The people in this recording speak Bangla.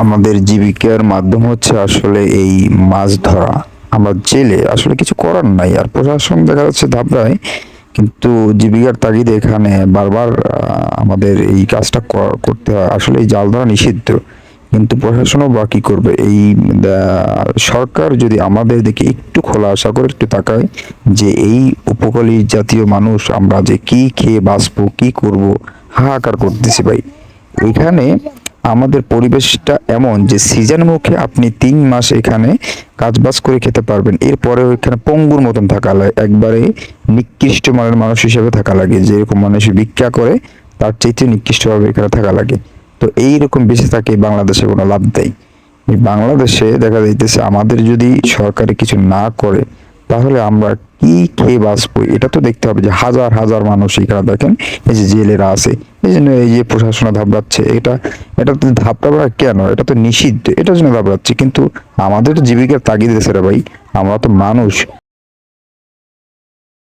আমাদের জীবিকার মাধ্যম হচ্ছে আসলে এই মাছ ধরা। আমরা জেলে আসলে কিছু করার নাই, আর প্রশাসন দেখা যাচ্ছে ধাপড়ায়, কিন্তু জীবিকার তাগিদে এখানে বারবার আমাদের এই কাজটা করতে হয়। আসলে এই জাল ধরা নিষিদ্ধ, কিন্তু প্রশাসনও বা কি করবে? এই সরকার যদি আমাদের দিকে একটু খোলা আশা করে একটু তাকায়, যে এই উপকূলীয় জাতীয় মানুষ আমরা যে কি খেয়ে বাঁচবো, কি করব, হাহাকার করতেছি ভাই। এখানে আমাদের পরিবেশটা এমন যে সিজন মুখে আপনি 3 মাস এখানে কাজবাজ করে খেতে পারবেন, এরপরে এখানে পঙ্গুর মতন থাকা লাগে, একবারে নিকৃষ্ট মানের মানুষ হিসেবে থাকা লাগে। যেরকম মানুষ ভিক্ষা করে তার চাইতে নিকৃষ্টভাবে এখানে থাকা লাগে। তো এইরকম বেঁচে থাকে বাংলাদেশে কোনো লাভ দেয়। এই বাংলাদেশে দেখা যাইতেছে আমাদের যদি সরকারি কিছু না করে, তাহলে আমরা কি খেয়ে বাঁচবো? এটা তো দেখতে হবে যে হাজার হাজার মানুষ এখানে দেখেন, এই যে জেলেরা আছে, এই জন্য এই যে প্রশাসন ধাপড়াচ্ছে। এটা তো ধাপড়া কেন? এটা তো নিষিদ্ধ, এটার জন্য ধাপড়াচ্ছে। কিন্তু আমাদের জীবিকার তাগিদে রে ভাই, আমরা তো মানুষ।